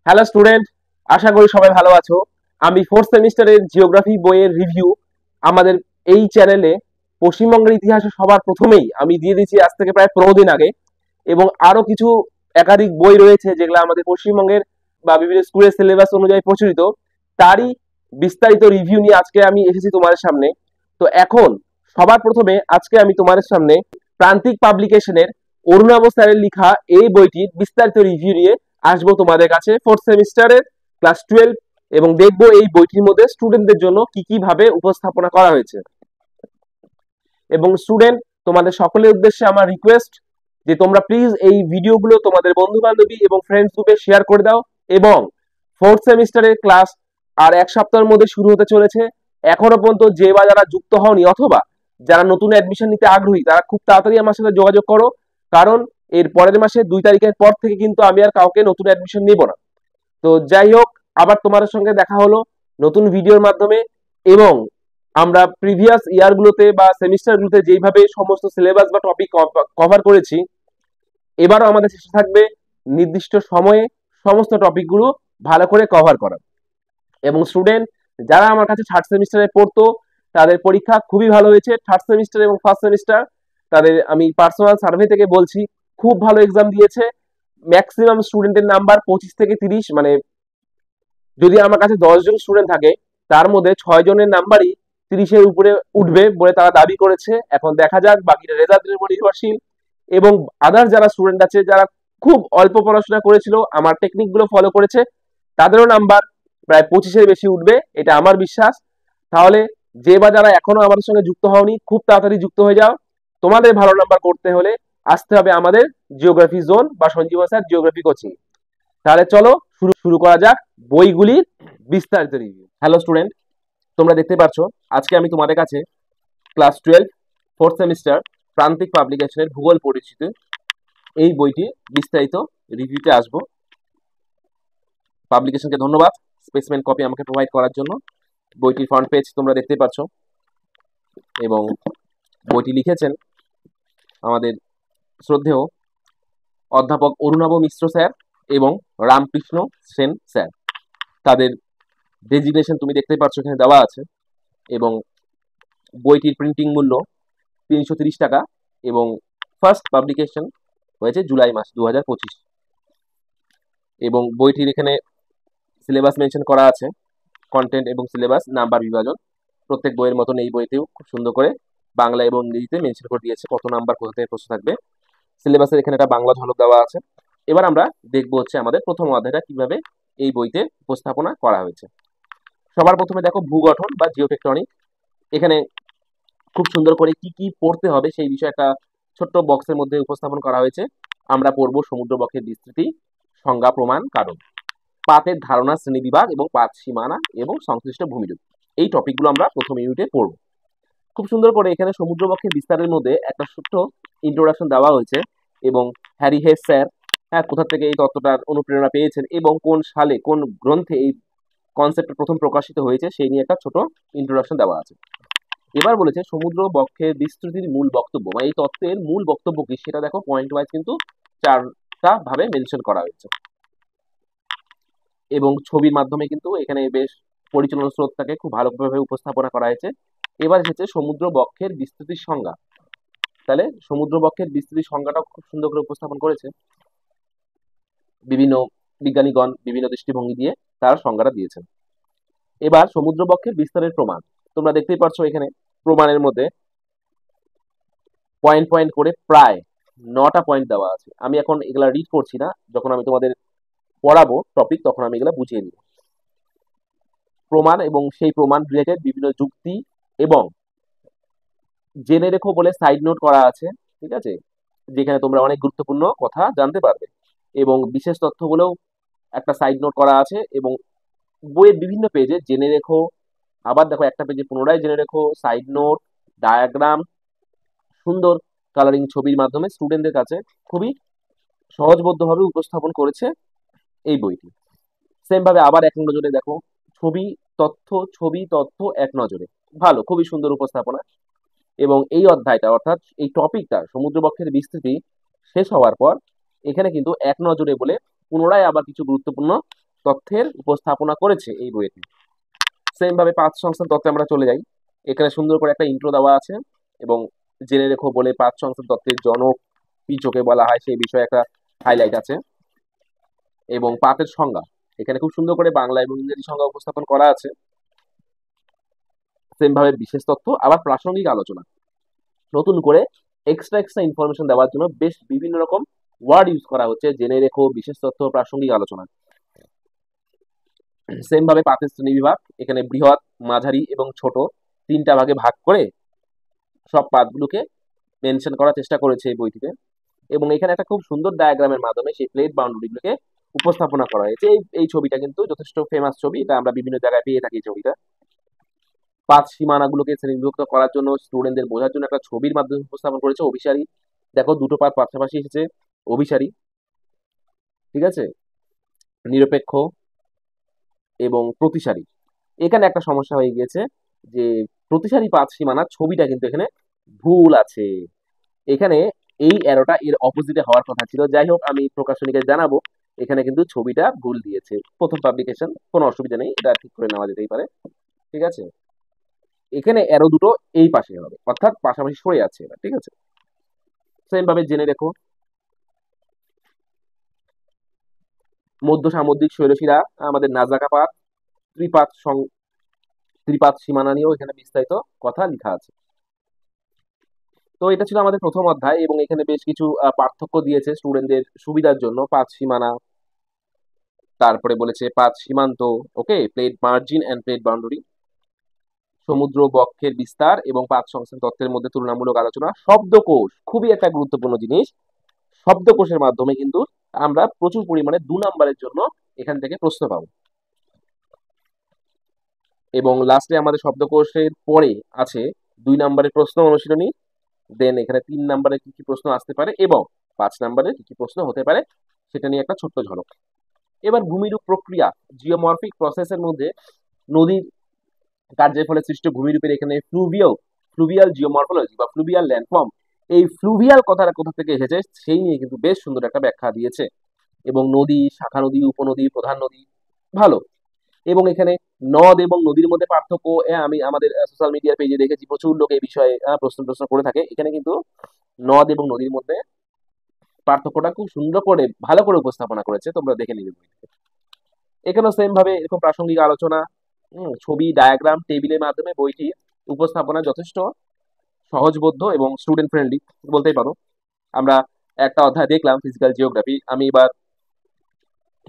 Hello student, আশা করি সবাই ভালো আছো। আমি ফোর্থ সেমিস্টারের জিওগ্রাফি বইয়ের রিভিউ আমাদের এই চ্যানেলে পশ্চিমবঙ্গের ইতিহাসে সবার প্রথমেই আমি দিয়ে দিয়েছি আজ থেকে প্রায় 15 দিন আগে। এবং আরো কিছু একাধিক বই রয়েছে যেগুলো আমাদের পশ্চিমবঙ্গের বা বিভিন্ন স্কুলের সিলেবাস অনুযায়ী প্রচলিত, তারই বিস্তারিত রিভিউ নিয়ে আজকে আমি এসেছি তোমাদের সামনে। তো এখন সবার প্রথমে আজকে আমি তোমাদের সামনে প্রান্তিক পাবলিকেশনের অরুণাভ স্যারের লেখা এই বইটির বিস্তারিত রিভিউ নিয়ে আসবো তোমাদের কাছে ফোর্থ সেমিস্টারের ক্লাস 12, এবং দেখবো এই বইটির মধ্যে স্টুডেন্টদের জন্য কি কি ভাবে উপস্থাপনা করা হয়েছে। এবং স্টুডেন্ট, তোমাদের সকলের উদ্দেশ্যে আমার রিকোয়েস্ট যে তোমরা প্লিজ এই ভিডিওগুলো তোমাদের বন্ধু বান্ধবী এবং ফ্রেন্ডস গ্রুপে শেয়ার করে দাও। এবং ফোর্থ সেমিস্টারের ক্লাস আর এক সপ্তাহের মধ্যে শুরু হতে চলেছে। এখনো পর্যন্ত যে বা যারা যুক্ত হওনি অথবা যারা নতুন অ্যাডমিশন নিতে আগ্রহী তারা খুব তাড়াতাড়ি আমার সাথে যোগাযোগ করো, কারণ এর পরের মাসে 2 তারিখের পর থেকে কিন্তু আমি আর কাউকে নতুন অ্যাডমিশন নিব না। তো যাই হোক, আবার তোমাদের সঙ্গে দেখা হলো নতুন ভিডিওর মাধ্যমে। এবং আমরা প্রিভিয়াস ইয়ারগুলোতে বা সেমিস্টারগুলোতে যেইভাবে সমস্ত সিলেবাস বা টপিক কভার করেছি, এবারও আমাদের চেষ্টা থাকবে নির্দিষ্ট সময়ে সমস্ত টপিকগুলো ভালো করে কভার করা। এবং স্টুডেন্ট যারা আমার কাছে থার্ড সেমিস্টারে পড়তো তাদের পরীক্ষা খুবই ভালো হয়েছে। থার্ড সেমিস্টার এবং ফার্স্ট সেমিস্টার তাদের আমি পার্সোনাল সার্ভে থেকে বলছি খুব ভালো এক্সাম দিয়েছে। ম্যাক্সিমাম স্টুডেন্টের নাম্বার 25 থেকে 30, মানে যদি আমার কাছে 10 জন স্টুডেন্ট থাকে তার মধ্যে 6 জনের নাম্বারই 30-এর উপরে উঠবে বলে তারা দাবি করেছে। এখন দেখা যাক বাকিটা রেজাল্টের উপর নির্ভরশীল। এবং আদার্স যারা স্টুডেন্ট আছে যারা খুব অল্প পড়াশোনা করেছিল, আমার টেকনিক গুলো ফলো করেছে, তাদেরও নাম্বার প্রায় 25-এর বেশি উঠবে, এটা আমার বিশ্বাস। তাহলে যে বা যারা এখনো আমাদের সঙ্গে যুক্ত হওনি খুব তাড়াতাড়ি যুক্ত হয়ে যাও। তোমাদের ভালো নাম্বার করতে হলে আসতে হবে আমাদের জিওগ্রাফি জোন বা সঞ্জীবন স্যার জিওগ্রাফি কোচিং। তাহলে চলো শুরু শুরু করা যাক বইগুলির বিস্তারিত রিভিউ। হ্যালো স্টুডেন্ট, তোমরা দেখতে পাচ্ছ আজকে আমি তোমাদের কাছে ক্লাস 12 ফোর্থ সেমিস্টার প্রান্তিক পাবলিকেশনের ভূগোল পরিচিতি এই বইটি বিস্তারিত রিভিউতে আসবো। পাবলিকেশনকে ধন্যবাদ স্পেসিমেন কপি আমাকে প্রোভাইড করার জন্য। বইটির ফ্রন্ট পেজ তোমরা দেখতে পাচ্ছ এবং বইটি লিখেছেন আমাদের শ্রদ্ধেয় অধ্যাপক অরুণাভ মিশ্র স্যার এবং রামকৃষ্ণ সেন স্যার। তাদের ডেজিগনেশন তুমি দেখতে পাচ্ছ এখানে দেওয়া আছে। এবং বইটির প্রিন্টিং মূল্য 330 টাকা এবং ফার্স্ট পাবলিকেশন হয়েছে জুলাই মাস 2025। এবং বইটির এখানে সিলেবাস মেনশন করা আছে, কন্টেন্ট এবং সিলেবাস নাম্বার বিভাজন। প্রত্যেক বইয়ের মতন এই বইতেও খুব সুন্দর করে বাংলা এবং ইংরেজিতে মেনশন করে দিয়েছে কত নাম্বার কোথা থেকে প্রশ্ন থাকবে। সিলেবাসের এখানে একটা বাংলা ঝলক দেওয়া আছে। এবার আমরা দেখবো হচ্ছে আমাদের প্রথম অধ্যায়টা কিভাবে এই বইতে উপস্থাপনা করা হয়েছে। সবার প্রথমে দেখো ভূগঠন বা জিওটেকটনিক। এখানে খুব সুন্দর করে কি কি পড়তে হবে সেই বিষয়ে একটা ছোট্ট বক্সের মধ্যে উপস্থাপন করা হয়েছে। আমরা পড়বো সমুদ্রবক্ষের বিস্তৃতি, সংজ্ঞা, প্রমাণ, কারণ, পাতের ধারণা, শ্রেণীবিভাগ এবং পাত সীমানা এবং সংশ্লিষ্ট ভূমিরূপ। এই টপিকগুলো আমরা প্রথম ইউনিটে পড়বো। খুব সুন্দর করে এখানে সমুদ্রবক্ষের বিস্তারের মধ্যে একটা ছোট্ট ইন্ট্রোডাকশন দেওয়া হয়েছে এবং হ্যারি হেস স্যার কোথা থেকে এই তত্ত্বটার অনুপ্রেরণা পেয়েছেন এবং কোন সালে কোন গ্রন্থে এই কনসেপ্টটা প্রথম প্রকাশিত হয়েছে সেই নিয়ে একটা ছোট ইন্ট্রোডাকশন দেওয়া আছে। এবার বলেছে সমুদ্র বক্ষের বিস্তৃতির মূল বক্তব্য, মানে এই তত্ত্বের মূল বক্তব্য কি সেটা দেখো পয়েন্ট ওয়াইজ কিন্তু 4টা ভাবে মেনশন করা হয়েছে এবং ছবির মাধ্যমে কিন্তু এখানে বেশ পরিচালনা স্রোতটাকে খুব ভালোভাবে উপস্থাপনা করা হয়েছে। এবার এসেছে সমুদ্র বক্ষের বিস্তৃতির সংজ্ঞা। তাহলে সমুদ্র বক্ষের বিস্তৃতির সংজ্ঞাটা খুব সুন্দর করে উপস্থাপন করেছে। বিভিন্ন বিজ্ঞানীগণ বিভিন্ন দৃষ্টিভঙ্গি দিয়ে তার সংজ্ঞাটা দিয়েছেন। এবার সমুদ্র বক্ষের বিস্তারের প্রমাণ তোমরা দেখতেই পাচ্ছ এখানে প্রমাণের মধ্যে পয়েন্ট পয়েন্ট করে প্রায় 9টা পয়েন্ট দেওয়া আছে। আমি এখন এগুলা রিড করছি না, যখন আমি তোমাদের পড়াবো টপিক তখন আমি এগুলা বুঝিয়ে নিব। প্রমাণ এবং সেই প্রমাণ রিলেটেড বিভিন্ন যুক্তি এবং জেনে রেখো বলে সাইড নোট করা আছে, ঠিক আছে, যেখানে তোমরা অনেক গুরুত্বপূর্ণ কথা জানতে পারবে। এবং বিশেষ তথ্যগুলোও একটা সাইড নোট করা আছে। এবং বইয়ের বিভিন্ন পেজে জেনে রেখো, আবার দেখো একটা পেজে পুনরায় জেনে রেখো, সাইড নোট, ডায়াগ্রাম, সুন্দর কালারিং ছবির মাধ্যমে স্টুডেন্টদের কাছে খুবই সহজবদ্ধভাবে উপস্থাপন করেছে এই বইটি। সেম ভাবে আবার এক নজরে দেখো ছবি তথ্য, ছবি তথ্য এক নজরে, ভালো, খুবই সুন্দর উপস্থাপনা। এবং এই অধ্যায়টা অর্থাৎ এই টপিকটা সমুদ্রবক্ষের বিস্তৃতি শেষ হওয়ার পর এখানে কিন্তু এক নজরে বলে পুনরায় আবার কিছু গুরুত্বপূর্ণ তথ্যের উপস্থাপনা করেছে এই বইটি। সেম ভাবে পাঁচ সংস্থান তত্ত্বে আমরা চলে যাই। এখানে সুন্দর করে একটা ইন্ট্রো দেওয়া আছে এবং জেনে রেখো বলে পাঁচ সংস্থান তত্ত্বের জনক কি চোখে বলা হয় সেই বিষয়ে একটা হাইলাইট আছে এবং পাতের সংজ্ঞা এখানে খুব সুন্দর করে বাংলা এবং ইংরেজি সংজ্ঞা উপস্থাপন করা আছে। সেম ভাবে বিশেষ তথ্য আবার প্রাসঙ্গিক আলোচনা, নতুন করে এক্সট্রা ইনফরমেশন দেওয়ার জন্য বেশ বিভিন্ন রকম ওয়ার্ড ইউজ করা হচ্ছে, জেনে রেখো, বিশেষ তথ্য, প্রাসঙ্গিক আলোচনা। সেম ভাবে পাতের শ্রেণী বিভাগ, এখানে বৃহৎ, মাঝারি এবং ছোট তিনটা ভাগে ভাগ করে সব পাতগুলোকে মেনশন করার চেষ্টা করেছে এই বইটিতে এবং এখানে একটা খুব সুন্দর ডায়াগ্রামের মাধ্যমে সেই প্লেট বাউন্ডারিগুলোকে উপস্থাপনা করা হয়েছে। এই ছবিটা কিন্তু যথেষ্ট ফেমাস ছবি, এটা আমরা বিভিন্ন জায়গায় পেয়ে থাকি। ছবিটা পাঁচ সীমানাগুলোকে শ্রেণীবিভক্ত করার জন্য স্টুডেন্টদের বোঝার জন্য একটা ছবির মাধ্যমে উপস্থাপন করেছে। অভিসারী, দেখো দুটো পাত পাশাপাশি এসেছে, অভিসারী, ঠিক আছে, নিরপেক্ষ এবং প্রতিসারী। এখানে একটা সমস্যা হয়ে গিয়েছে যে প্রতিসারী পাঁচ সীমানার ছবিটা কিন্তু এখানে ভুল আছে। এখানে এই অ্যারোটা এর অপোজিটে হওয়ার কথা ছিল। যাই হোক, আমি প্রকাশনীকে জানাবো, এখানে কিন্তু ছবিটা ভুল দিয়েছে। প্রথম পাবলিকেশন, কোনো অসুবিধা নেই, এটা ঠিক করে নেওয়া যেতেই পারে, ঠিক আছে। এখানে অ্যারো দুটো এই পাশে হবে, অর্থাৎ পাশাপাশি সরে যাচ্ছে এটা, ঠিক আছে। সেম ভাবে জেনে রেখো মধ্য সামুদ্রিক শৈলশিরা, আমাদের নাজাকাপাত, ত্রিপাত ত্রিপাত সীমানা নিয়েও এখানে বিস্তারিত কথা লেখা আছে। তো এটা ছিল আমাদের প্রথম অধ্যায় এবং এখানে বেশ কিছু পার্থক্য দিয়েছে স্টুডেন্টদের সুবিধার জন্য। পাঁচ সীমানা, তারপরে বলেছে পাঁচ সীমান্ত, okay, plate margin and plate boundary, সমুদ্র বক্ষের বিস্তার এবং পাঁচ সংস্থান তত্ত্বের মধ্যে তুলনামূলক আলোচনা। শব্দকোষ খুবই একটা গুরুত্বপূর্ণ জিনিস। শব্দকোষের মাধ্যমে কিন্তু আমরা প্রচুর পরিমাণে 2 নম্বরের জন্য এখান থেকে প্রশ্ন পাবো এবং লাস্টে আমাদের শব্দকোষের পরে আছে 2 নম্বরের প্রশ্ন অনুশীলনী, দেন এখানে 3 নম্বরে কি কি প্রশ্ন আসতে পারে এবং 5 নম্বরে কি কি প্রশ্ন হতে পারে সেটা নিয়ে একটা ছোট্ট ঝলক। এবার ভূমিরূপ প্রক্রিয়া, জিওমরফিক প্রসেসের মধ্যে নদীর কার্যের ফলে সৃষ্ট ভূমিরূপের এখানে ফ্লুভিয়াল জিওমরফোলজি বা ফ্লুভিয়াল ল্যান্ডফর্ম, এই ফ্লুভিয়াল কথাটা কোথা থেকে এসেছে সেই নিয়ে কিন্তু বেশ সুন্দর একটা ব্যাখ্যা দিয়েছে এবং নদী, শাখা নদী, উপনদী, প্রধান নদী, ভালো। এবং এখানে নদ এবং নদীর মধ্যে পার্থক্য, আমি আমাদের সোশ্যাল মিডিয়ার পেজে দেখেছি প্রচুর লোক এই বিষয়ে প্রশ্ন করে থাকে। এখানে কিন্তু নদ এবং নদীর মধ্যে পার্থক্যটা খুব সুন্দর করে ভালো করে উপস্থাপনা করেছে, তোমরা দেখে নিবে। এখানেও সেম ভাবে এরকম প্রাসঙ্গিক আলোচনা, ছবি, ডায়াগ্রাম, টেবিলের মাধ্যমে বইটি উপস্থাপনা যথেষ্ট সহজবোধ্য এবং স্টুডেন্ট ফ্রেন্ডলি বলতেই পারো। আমরা একটা অধ্যায় দেখলাম ফিজিক্যাল জিওগ্রাফি, আমি এবার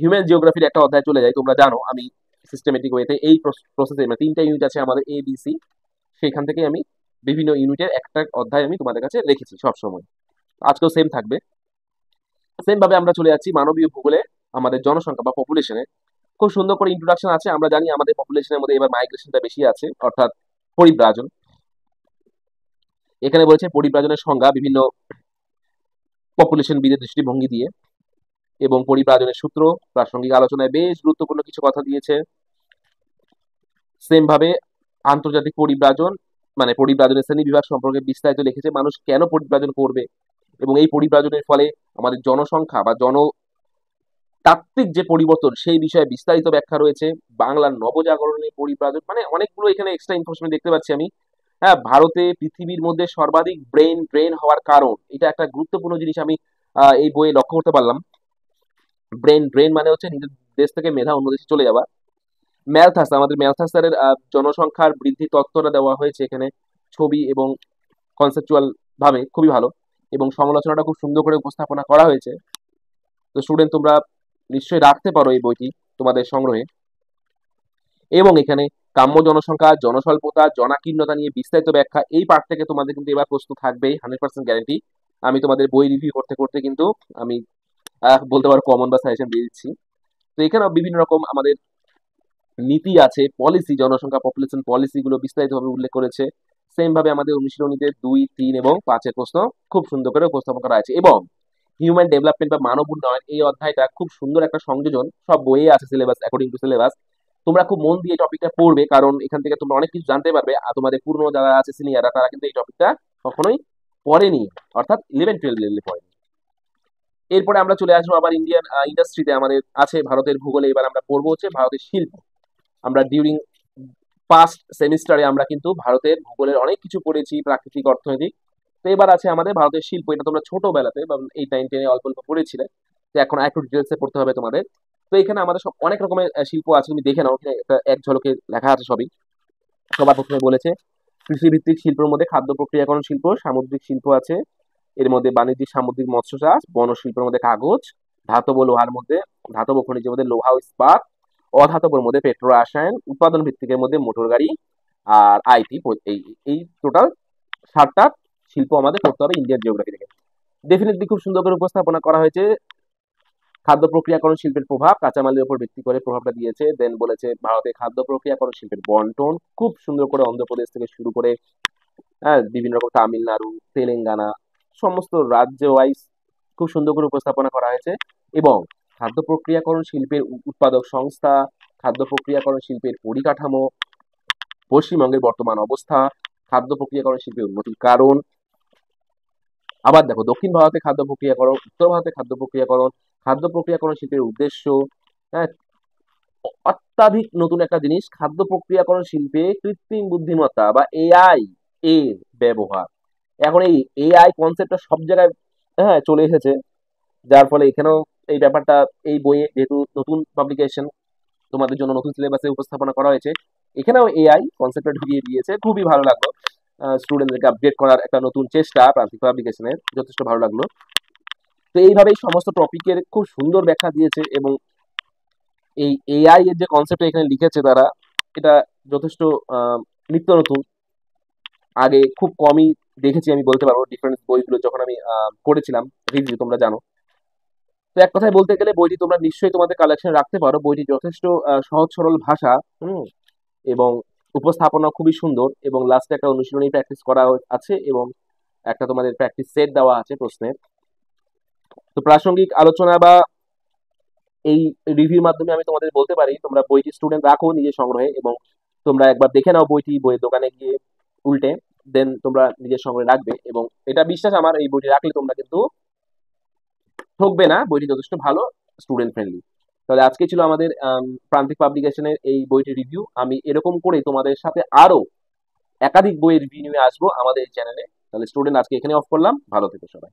হিউম্যান জিওগ্রাফির একটা অধ্যায় চলে যাই। তোমরা জানো আমি সিস্টেমেটিক ওয়েতে এই প্রসেসে, মানে 3টা ইউনিট আছে আমাদের ABC, সেখান থেকে আমি বিভিন্ন ইউনিটের একটা অধ্যায় আমি তোমাদের কাছে রেখেছি সবসময়, আজকেও সেম থাকবে। সেম ভাবে আমরা চলে যাচ্ছি মানবীয় ভূগোলে, আমাদের জনসংখ্যা বা পপুলেশনে খুব সুন্দর করে ইন্ট্রোডাকশন আছে। আমরা জানি আমাদের পপুলেশনের মধ্যে এবার মাইগ্রেশনটা বেশি আছে, অর্থাৎ পরিব্রাজন। এখানে বলেছে পরিব্রাজনের সংজ্ঞা বিভিন্ন পপুলেশন বিদের দৃষ্টিভঙ্গি দিয়ে এবং পরিব্রাজনের সূত্র, প্রাসঙ্গিক আলোচনায় বেশ গুরুত্বপূর্ণ কিছু কথা দিয়েছে। সেম ভাবে আন্তর্জাতিক পরিব্রাজন, মানে পরিব্রাজনের শ্রেণী বিভাগ সম্পর্কে বিস্তারিত লিখেছে, মানুষ কেন পরিব্রাজন করবে এবং এই পরিব্রাজনের ফলে আমাদের জনসংখ্যা বা জনতাত্ত্বিক যে পরিবর্তন সেই বিষয়ে বিস্তারিত ব্যাখ্যা রয়েছে। বাংলার নবজাগরণের পরিব্রাজন, মানে অনেকগুলো এখানে এক্সট্রা ইনফরমেশন দেখতে পাচ্ছি আমি। হ্যাঁ, ভারতে পৃথিবীর মধ্যে সর্বাধিক ব্রেন ড্রেন হওয়ার কারণ, এটা একটা গুরুত্বপূর্ণ জিনিস আমি এই বইয়ে লক্ষ্য করতে পারলাম। ব্রেন ড্রেন মানে হচ্ছে নিজের দেশ থেকে মেধা অন্য দেশে চলে যাওয়া। ম্যালথাস, আমাদের ম্যালথাসের জনসংখ্যার বৃদ্ধি তত্ত্বটা দেওয়া হয়েছে এখানে ছবি এবং কনসেপচুয়াল ভাবে, খুবই ভালো এবং সমালোচনাটা খুব সুন্দর করে উপস্থাপনা করা হয়েছে। তো স্টুডেন্ট তোমরা নিশ্চয়ই রাখতে পারো এই বইটি তোমাদের সংগ্রহে। এবং এখানে কাম্য জনসংখ্যা, জনস্বল্পতা, জনাকীর্ণতা নিয়ে বিস্তারিত ব্যাখ্যা, এই পার্ট থেকে তোমাদের কিন্তু এবার প্রশ্ন থাকবেই, 100% গ্যারেন্টি। আমি তোমাদের বই রিভিউ করতে করতে কিন্তু আমি বলতে পারো কমন বা সাজেশন দিয়ে দিচ্ছি। তো এখানেও বিভিন্ন রকম আমাদের নীতি আছে, পলিসি, জনসংখ্যা পপুলেশন পলিসিগুলো বিস্তারিতভাবে উল্লেখ করেছে। সেম ভাবে আমাদের অনুশীলনীতে 2, 3 এবং 5-এর প্রশ্ন খুব সুন্দর করে উপস্থাপন করা আছে। এবং হিউম্যান ডেভেলপমেন্ট বা মানব উন্নয়ন, এই অধ্যায়টা খুব সুন্দর একটা সংযোজন, সব বইয়ে আছে সিলেবাস, অ্যাকর্ডিং টু সিলেবাস। তোমরা খুব মন দিয়ে টপিকটা পড়বে, কারণ এখান থেকে তোমরা অনেক কিছু জানতে পারবে। আর তোমাদের পুরনো যারা আছে সিনিয়ররা, তারা কিন্তু এই টপিকটা কখনোই পড়েনি, অর্থাৎ 11, 12 লেভেলে পড়েনি। এরপরে আমরা চলে আসবো আবার ইন্ডিয়ান ইন্ডাস্ট্রিতে। আমাদের আছে ভারতের ভূগোলে, এবার আমরা পড়বো হচ্ছে ভারতের শিল্প। আমরা ডিউরিং পাস্ট সেমিস্টারে আমরা কিন্তু ভারতের ভূগোলের অনেক কিছু পড়েছি, প্রাকৃতিক, অর্থনৈতিক। তো এবার আছে আমাদের ভারতের শিল্প। এটা তোমরা ছোটবেলাতে বা এই টাইম টেনে অল্প অল্প পড়েছিলে, তো এখন একটু ডিটেলসে পড়তে হবে তোমাদের। তো এখানে আমাদের সব অনেক রকমের শিল্প আছে, তুমি দেখে নাও, এখানে একটা এক ঝলকে লেখা আছে সবই। সবার প্রথমে বলেছে কৃষিভিত্তিক শিল্পের মধ্যে খাদ্য প্রক্রিয়াকরণ শিল্প, সামুদ্রিক শিল্প আছে, এর মধ্যে বাণিজ্যিক সামুদ্রিক মৎস্য চাষ, বন শিল্পের মধ্যে কাগজ, ধাতব লোহার মধ্যে, ধাতব খনিজের মধ্যে লোহা ও ইস্পাত, অধাতবর মধ্যে পেট্রো রাসায়ন, উৎপাদন ভিত্তিকের মধ্যে মোটর গাড়ি, আর আইটি। এই এই টোটাল 7টা শিল্প আমাদের পড়তে হবে ইন্ডিয়ান জিওগ্রাফি থেকে। ডেফিনেটলি খুব সুন্দর করে উপস্থাপনা করা হয়েছে। খাদ্য প্রক্রিয়াকরণ শিল্পের প্রভাব, কাঁচামালের উপর ভিত্তি করে প্রভাবটা দিয়েছে। দেন বলেছে ভারতে খাদ্য প্রক্রিয়াকরণ শিল্পের বন্টন, খুব সুন্দর করে অন্ধ্রপ্রদেশ থেকে শুরু করে, হ্যাঁ, বিভিন্ন রকম তামিলনাড়ু, তেলেঙ্গানা, সমস্ত রাজ্য ওয়াইজ খুব সুন্দর করে উপস্থাপনা করা হয়েছে। এবং খাদ্য প্রক্রিয়াকরণ শিল্পের উৎপাদক সংস্থা, খাদ্য প্রক্রিয়াকরণ শিল্পের পরিকাঠামো, পশ্চিমবঙ্গের বর্তমান অবস্থা, খাদ্য প্রক্রিয়াকরণ শিল্পের উন্নতির কারণ। আবার দেখো দক্ষিণ ভারতে খাদ্য প্রক্রিয়াকরণ, উত্তর ভারতে খাদ্য প্রক্রিয়াকরণ, খাদ্য প্রক্রিয়াকরণ শিল্পের উদ্দেশ্য। হ্যাঁ, অত্যাধিক নতুন একটা জিনিস, খাদ্য প্রক্রিয়াকরণ শিল্পে কৃত্রিম বুদ্ধিমত্তা বা এআই এর ব্যবহার। এখন এই এআই কনসেপ্টটা সব জায়গায়, হ্যাঁ, চলে এসেছে। যার ফলে এখানেও এই ব্যাপারটা এই বইয়ে, যেহেতু নতুন পাবলিকেশন, তোমাদের জন্য নতুন সিলেবাসে উপস্থাপনা করা হয়েছে, এখানেও এআই কনসেপ্টটা ঢুকিয়ে দিয়েছে। খুবই ভালো লাগলো, স্টুডেন্টদেরকে আপডেট করার একটা নতুন চেষ্টা প্রান্তিক পাবলিকেশনের, যথেষ্ট ভালো লাগলো। তো এইভাবেই সমস্ত টপিকের খুব সুন্দর ব্যাখ্যা দিয়েছে। এবং এই এআই এর যে কনসেপ্ট এখানে লিখেছে তারা, এটা যথেষ্ট নিত্য নতুন। আগে খুব কমই দেখেছি আমি বলতে পারবো ডিফারেন্স বইগুলো যখন আমি করেছিলাম রিভিউ, তোমরা জানো। তো এক কথায় বলতে গেলে বইটি তোমরা নিশ্চয়ই তোমাদের কালেকশনে রাখতে পারো। বইটি যথেষ্ট সহজ সরল ভাষা, এবং উপস্থাপনা খুবই সুন্দর, এবং লাস্টে একটা অনুশীলনী প্র্যাকটিস করা আছে, এবং একটা তোমাদের প্র্যাকটিস সেট দেওয়া আছে প্রশ্নের। তো প্রাসঙ্গিক আলোচনা বা এই রিভিউর মাধ্যমে আমি তোমাদের বলতে পারি, তোমরা বইটি স্টুডেন্ট রাখো নিজের সংগ্রহে, এবং তোমরা একবার দেখে নাও বইটি বইয়ের দোকানে গিয়ে উল্টে, দেন তোমরা নিজের সংগ্রহে রাখবে। এবং এটা বিশ্বাস আমার, এই বইটি রাখলে তোমরা কিন্তু ঠকবে না, বইটি যথেষ্ট ভালো, স্টুডেন্ট ফ্রেন্ডলি। তাহলে আজকে ছিল আমাদের প্রান্তিক পাবলিকেশনের এই বইটির রিভিউ। আমি এরকম করে তোমাদের সাথে আরো একাধিক বইয়ের রিভিউ নিয়ে আসবো আমাদের এই চ্যানেলে। তাহলে স্টুডেন্ট আজকে এখানে অফ করলাম, ভালো থেকো সবাই।